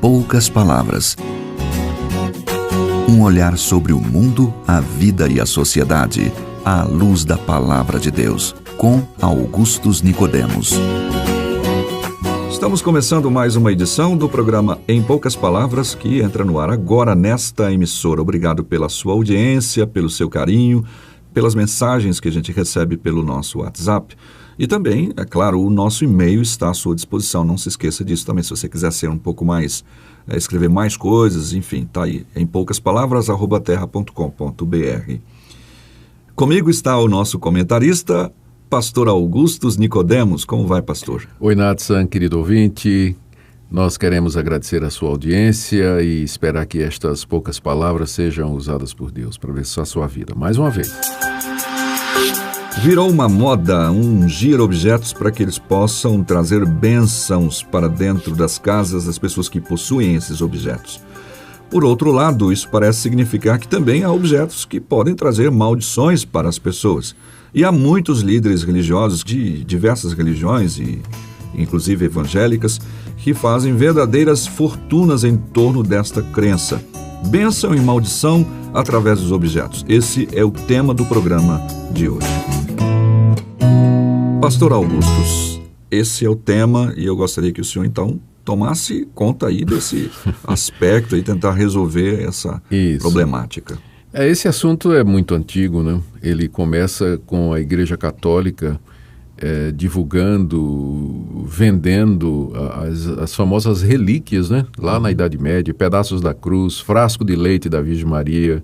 poucas palavras. Um olhar sobre o mundo, a vida e a sociedade, à luz da Palavra de Deus, com Augustus Nicodemos. Estamos começando mais uma edição do programa Em Poucas Palavras, que entra no ar agora nesta emissora. Obrigado pela sua audiência, pelo seu carinho, pelas mensagens que a gente recebe pelo nosso WhatsApp. E também, é claro, o nosso e-mail está à sua disposição. Não se esqueça disso também, se você quiser ser um pouco mais, escrever mais coisas, enfim, está aí, em poucaspalavras@terra.com.br. Comigo está o nosso comentarista, Pastor Augustus Nicodemos. Como vai, pastor? Oi, Natsan, querido ouvinte. Nós queremos agradecer a sua audiência e esperar que estas poucas palavras sejam usadas por Deus para abençoar a sua vida. Mais uma vez. Virou uma moda ungir objetos para que eles possam trazer bênçãos para dentro das casas das pessoas que possuem esses objetos. Por outro lado, isso parece significar que também há objetos que podem trazer maldições para as pessoas. E há muitos líderes religiosos de diversas religiões, e inclusive evangélicas, que fazem verdadeiras fortunas em torno desta crença. Bênção e maldição através dos objetos. Esse é o tema do programa de hoje. Pastor Augustus, esse é o tema e eu gostaria que o senhor então tomasse conta aí desse aspecto e tentar resolver essa problemática. Esse assunto é muito antigo, né? Ele começa com a Igreja Católica divulgando, vendendo as famosas relíquias, né? Lá na Idade Média, pedaços da cruz, frasco de leite da Virgem Maria,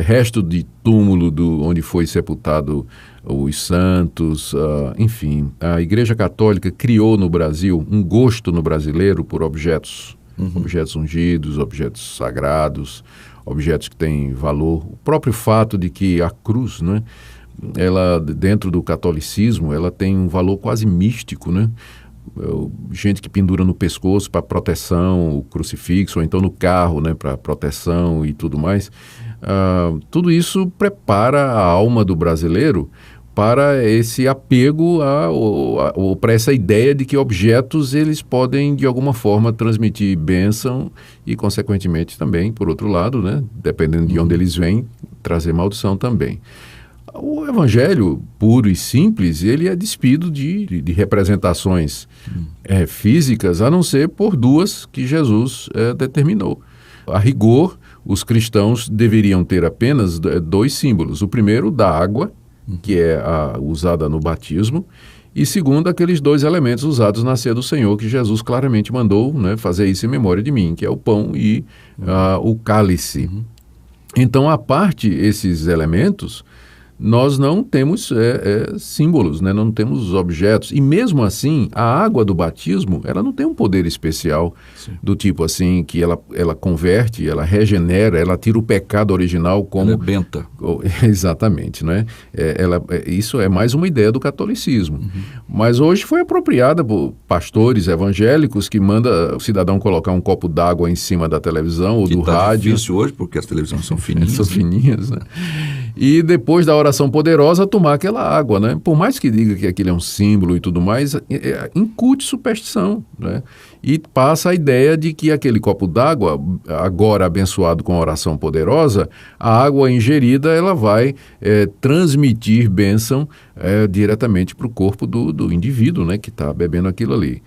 resto de túmulo onde foi sepultado os santos, enfim. A Igreja Católica criou no Brasil um gosto no brasileiro por objetos, objetos ungidos, objetos sagrados, objetos que têm valor. O próprio fato de que a cruz, né, ela, dentro do catolicismo, ela tem um valor quase místico, né? Gente que pendura no pescoço para proteção, o crucifixo, ou então no carro, né, para proteção e tudo mais. Tudo isso prepara a alma do brasileiro para esse apego para essa ideia de que objetos eles podem de alguma forma transmitir bênção e consequentemente também, por outro lado, né, dependendo de onde eles vêm, trazer maldição também. O evangelho puro e simples, ele é despido de representações físicas, a não ser por duas que Jesus determinou. A rigor, os cristãos deveriam ter apenas dois símbolos. O primeiro, da água, que é usada no batismo, e segundo, aqueles dois elementos usados na ceia do Senhor, que Jesus claramente mandou, né, fazer isso em memória de mim, que é o pão e o cálice. Então, à parte esses elementos, nós não temos símbolos, né? Não temos objetos. E mesmo assim, a água do batismo, ela não tem um poder especial. Sim. Do tipo assim, que ela converte, ela regenera, ela tira o pecado original como... Ela é benta. Exatamente, né? Isso é mais uma ideia do catolicismo. Mas hoje foi apropriada por pastores evangélicos que mandam o cidadão colocar um copo d'água em cima da televisão ou do rádio. É difícil hoje, porque as televisões são fininhas. São fininhas, né? E depois da oração poderosa, tomar aquela água, né? Por mais que diga que aquilo é um símbolo e tudo mais, incute superstição, né? E passa a ideia de que aquele copo d'água, agora abençoado com a oração poderosa, a água ingerida, ela vai transmitir bênção diretamente para o corpo do indivíduo, né? Que está bebendo aquilo ali.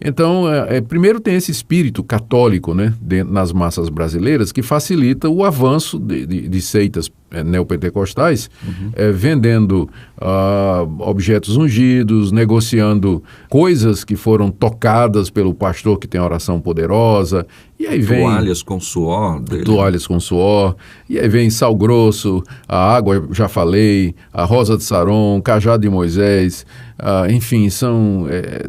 Então, primeiro tem esse espírito católico, né, nas massas brasileiras, que facilita o avanço de seitas neopentecostais, vendendo objetos ungidos, negociando coisas que foram tocadas pelo pastor que tem oração poderosa. E aí vem toalhas com suor dele. Toalhas com suor. E aí vem sal grosso, a água, já falei, a rosa de Saron, cajado de Moisés. Enfim,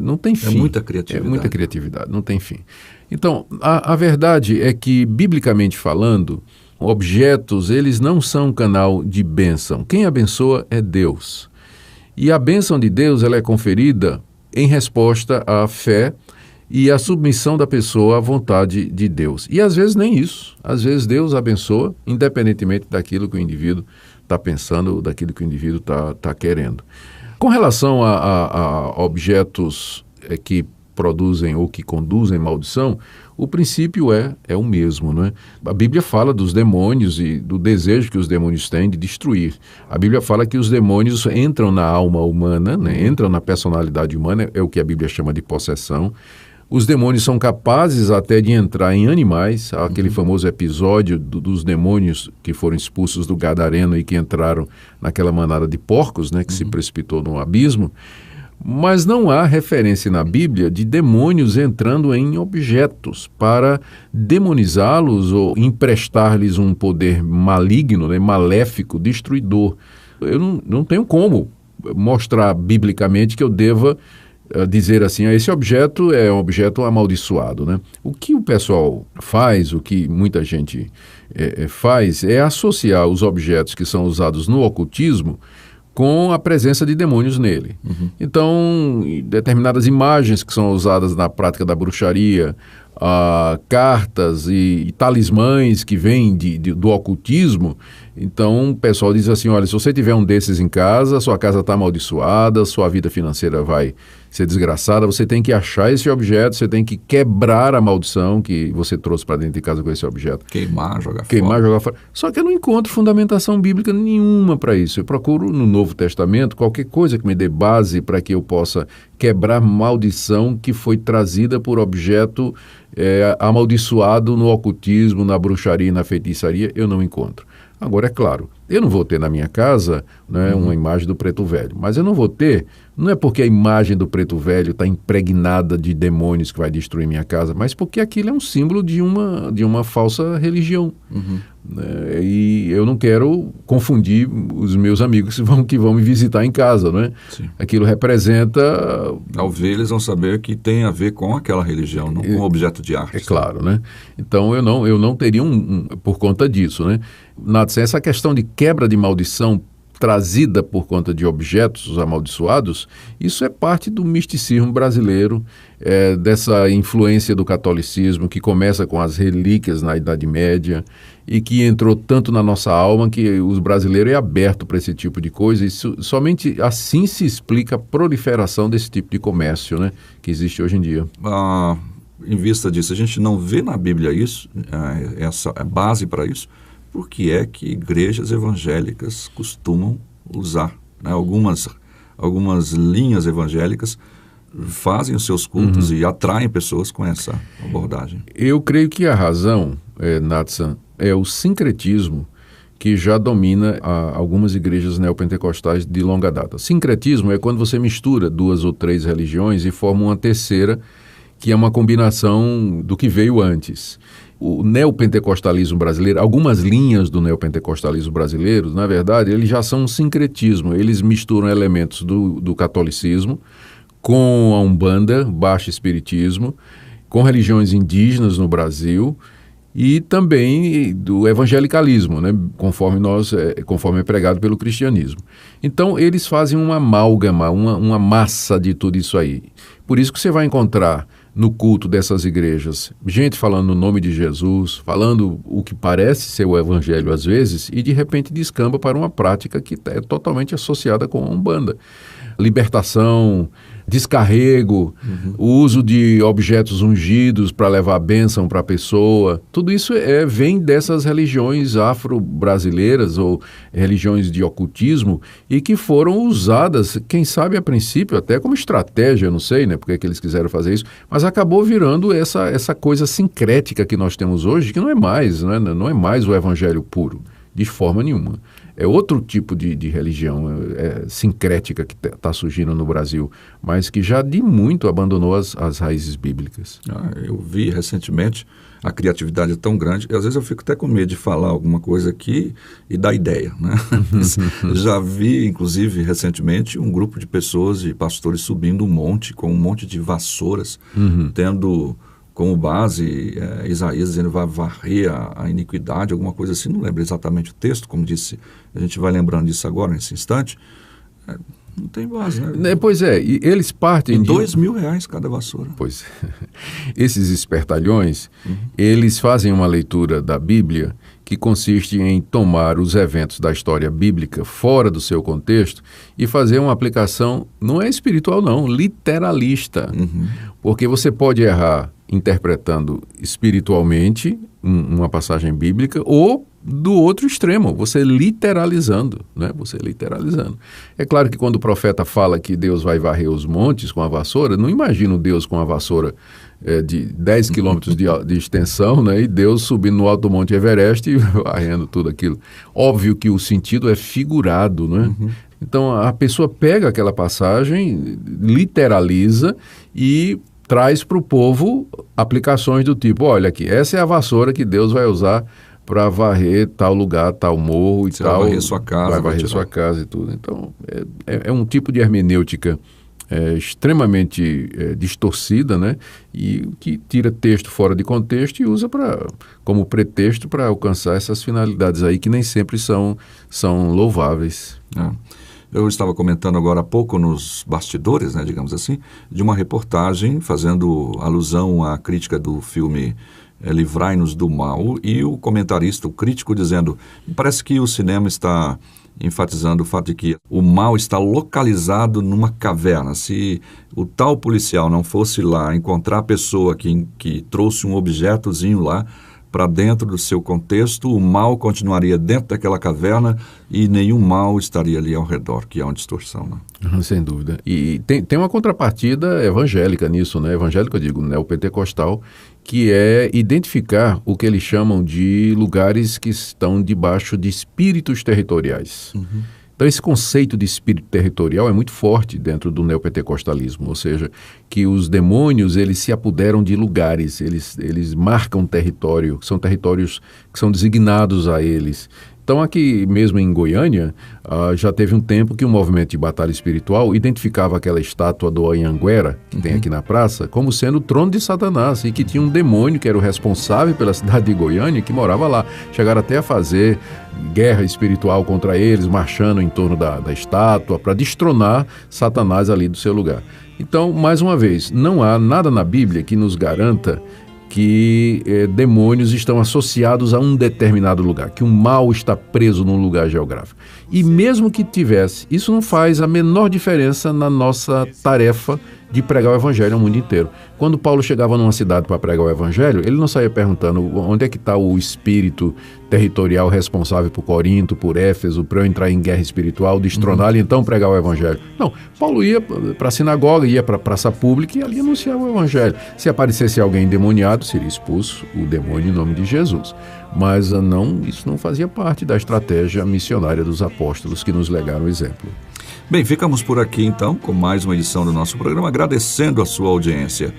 não tem fim. É muita criatividade. É muita criatividade, não tem fim. Então, a verdade é que, biblicamente falando, objetos, eles não são um canal de bênção. Quem abençoa é Deus. E a bênção de Deus, ela é conferida em resposta à fé e à submissão da pessoa à vontade de Deus. E às vezes nem isso. Às vezes Deus abençoa, independentemente daquilo que o indivíduo está pensando, daquilo que o indivíduo está querendo. Com relação a objetos que produzem ou que conduzem maldição, o princípio é o mesmo, não é? A Bíblia fala dos demônios e do desejo que os demônios têm de destruir. A Bíblia fala que os demônios entram na alma humana, né? Entram na personalidade humana, é o que a Bíblia chama de possessão. Os demônios são capazes até de entrar em animais, aquele famoso episódio dos demônios que foram expulsos do Gadareno e que entraram naquela manada de porcos, né, que se precipitou no abismo. Mas não há referência na Bíblia de demônios entrando em objetos para demonizá-los ou emprestar-lhes um poder maligno, né, maléfico, destruidor. Eu não tenho como mostrar biblicamente que eu deva dizer assim, esse objeto é um objeto amaldiçoado, né? O que o pessoal faz, o que muita gente faz, é associar os objetos que são usados no ocultismo com a presença de demônios nele. Então, determinadas imagens que são usadas na prática da bruxaria, cartas e talismãs que vêm do ocultismo, então o pessoal diz assim, olha, se você tiver um desses em casa, sua casa está amaldiçoada, sua vida financeira vai ser desgraçada, você tem que achar esse objeto, você tem que quebrar a maldição que você trouxe para dentro de casa com esse objeto. Queimar, jogar fora. Só que eu não encontro fundamentação bíblica nenhuma para isso. Eu procuro no Novo Testamento qualquer coisa que me dê base para que eu possa quebrar maldição que foi trazida por objeto amaldiçoado no ocultismo, na bruxaria e na feitiçaria, eu não encontro. Agora, é claro, eu não vou ter na minha casa, né, uma imagem do preto velho, mas eu não vou ter, não é porque a imagem do preto velho está impregnada de demônios que vai destruir minha casa, mas porque aquilo é um símbolo de uma falsa religião. Né, e eu não quero confundir os meus amigos que vão me visitar em casa, não é? Sim. Aquilo representa... Ao ver, eles vão saber que tem a ver com aquela religião, não com objeto de arte. É claro, né? Então eu não teria por conta disso, né? Nathan, essa questão de quebra de maldição trazida por conta de objetos amaldiçoados, isso é parte do misticismo brasileiro, dessa influência do catolicismo que começa com as relíquias na Idade Média e que entrou tanto na nossa alma que os brasileiros é aberto para esse tipo de coisa e somente assim se explica a proliferação desse tipo de comércio, né, que existe hoje em dia. Em vista disso, a gente não vê na Bíblia isso, essa base para isso. Por que é que igrejas evangélicas costumam usar, né? Algumas linhas evangélicas fazem os seus cultos e atraem pessoas com essa abordagem? Eu creio que a razão, Nathan, é o sincretismo que já domina algumas igrejas neopentecostais de longa data. Sincretismo é quando você mistura 2 ou 3 religiões e forma uma terceira, que é uma combinação do que veio antes. O neopentecostalismo brasileiro, algumas linhas do neopentecostalismo brasileiro, na verdade, eles já são um sincretismo. Eles misturam elementos do catolicismo com a Umbanda, baixo espiritismo, com religiões indígenas no Brasil e também do evangelicalismo, né? Conforme é pregado pelo cristianismo. Então, eles fazem uma amálgama, uma massa de tudo isso aí. Por isso que você vai encontrar no culto dessas igrejas gente falando no nome de Jesus, falando o que parece ser o evangelho às vezes, e de repente descamba para uma prática que é totalmente associada com a Umbanda. Libertação, descarrego, o uso de objetos ungidos para levar bênção para a pessoa, tudo isso vem dessas religiões afro-brasileiras ou religiões de ocultismo e que foram usadas, quem sabe a princípio até como estratégia, eu não sei, né, porque que eles quiseram fazer isso, mas acabou virando essa coisa sincrética que nós temos hoje, que não é mais o evangelho puro, de forma nenhuma. É outro tipo de religião sincrética que está surgindo no Brasil, mas que já de muito abandonou as raízes bíblicas. Eu vi recentemente, a criatividade é tão grande, e às vezes eu fico até com medo de falar alguma coisa aqui e dar ideia, né? Já vi, inclusive, recentemente, um grupo de pessoas, de pastores, subindo um monte, com um monte de vassouras, tendo como base Isaías dizendo vai varrer a iniquidade, alguma coisa assim, não lembro exatamente o texto, como disse, a gente vai lembrando disso agora, nesse instante. Não tem base, né? Pois é, e eles partem de R$2.000 cada vassoura. Pois esses espertalhões, eles fazem uma leitura da Bíblia que consiste em tomar os eventos da história bíblica fora do seu contexto e fazer uma aplicação, não é espiritual não, literalista. Porque você pode errar interpretando espiritualmente uma passagem bíblica ou do outro extremo, você literalizando, né? Você literalizando. É claro que quando o profeta fala que Deus vai varrer os montes com a vassoura, não imagino Deus com a vassoura de 10 quilômetros de extensão, né? E Deus subindo no alto do Monte Everest e varrendo tudo aquilo. Óbvio que o sentido é figurado, né? Então a pessoa pega aquela passagem, literaliza e traz para o povo aplicações do tipo, olha aqui, essa é a vassoura que Deus vai usar para varrer tal lugar, tal morro e Você tal. Vai varrer sua casa. Vai varrer sua casa e tudo. Então, é um tipo de hermenêutica extremamente distorcida, né? E que tira texto fora de contexto e usa como pretexto para alcançar essas finalidades aí que nem sempre são louváveis. Eu estava comentando agora há pouco nos bastidores, né, digamos assim, de uma reportagem fazendo alusão à crítica do filme Livrai-nos do Mal, e o comentarista, o crítico, dizendo, parece que o cinema está enfatizando o fato de que o mal está localizado numa caverna. Se o tal policial não fosse lá encontrar a pessoa que trouxe um objetozinho lá para dentro do seu contexto, o mal continuaria dentro daquela caverna e nenhum mal estaria ali ao redor, que é uma distorção, né? Sem dúvida. E tem uma contrapartida evangélica nisso, né? Evangélica, eu digo, neopentecostal, que é identificar o que eles chamam de lugares que estão debaixo de espíritos territoriais. Então, esse conceito de espírito territorial é muito forte dentro do neopentecostalismo, ou seja, que os demônios, eles se apoderam de lugares, eles marcam território, são territórios que são designados a eles. Então, aqui mesmo em Goiânia, já teve um tempo que o movimento de batalha espiritual identificava aquela estátua do Anhanguera, que tem aqui na praça, como sendo o trono de Satanás, e que tinha um demônio que era o responsável pela cidade de Goiânia, que morava lá. Chegaram até a fazer guerra espiritual contra eles, marchando em torno da estátua, para destronar Satanás ali do seu lugar. Então, mais uma vez, não há nada na Bíblia que nos garanta que demônios estão associados a um determinado lugar, que o mal está preso num lugar geográfico. E mesmo que tivesse, isso não faz a menor diferença na nossa tarefa de pregar o evangelho ao mundo inteiro. Quando Paulo chegava numa cidade para pregar o evangelho, ele não saía perguntando onde é que está o espírito territorial responsável por Corinto, por Éfeso, para eu entrar em guerra espiritual, destronar e então pregar o evangelho. Não, Paulo ia para a sinagoga, ia para a praça pública e ali anunciava o evangelho. Se aparecesse alguém endemoniado, seria expulso o demônio em nome de Jesus. Mas isso não fazia parte da estratégia missionária dos apóstolos que nos legaram o exemplo. Bem, ficamos por aqui então com mais uma edição do nosso programa, agradecendo a sua audiência.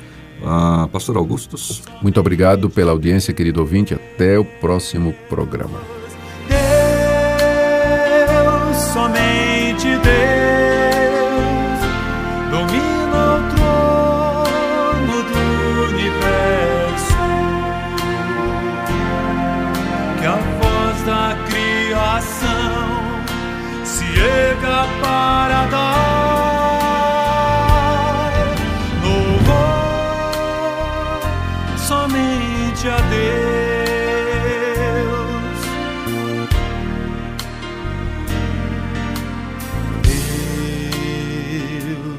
Pastor Augustus. Muito obrigado pela audiência, querido ouvinte. Até o próximo programa. Deus, somente Deus, domina o trono do universo. Que a voz da criação se erga para dar louvor somente a Deus.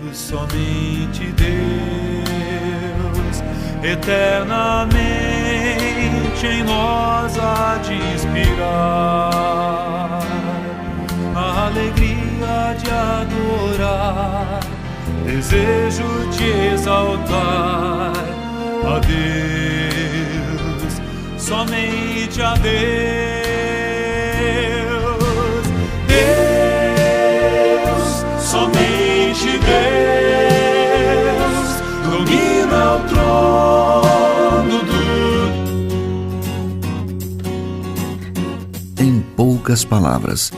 Deus, somente Deus, eternamente em nós há de inspirar a alegria de adorar, desejo de exaltar a Deus, somente a Deus. Deus, somente Deus, domina o trono do... Em poucas palavras,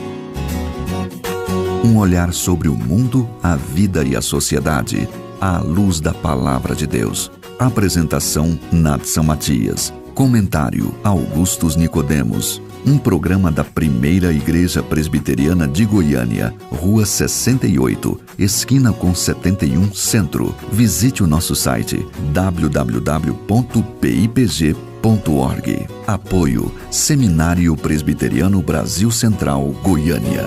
um olhar sobre o mundo, a vida e a sociedade, à luz da Palavra de Deus. Apresentação, Nadson Matias. Comentário, Augustus Nicodemos. Um programa da Primeira Igreja Presbiteriana de Goiânia, Rua 68, esquina com 71, Centro. Visite o nosso site www.pipg.org.br. Apoio Seminário Presbiteriano Brasil Central, Goiânia.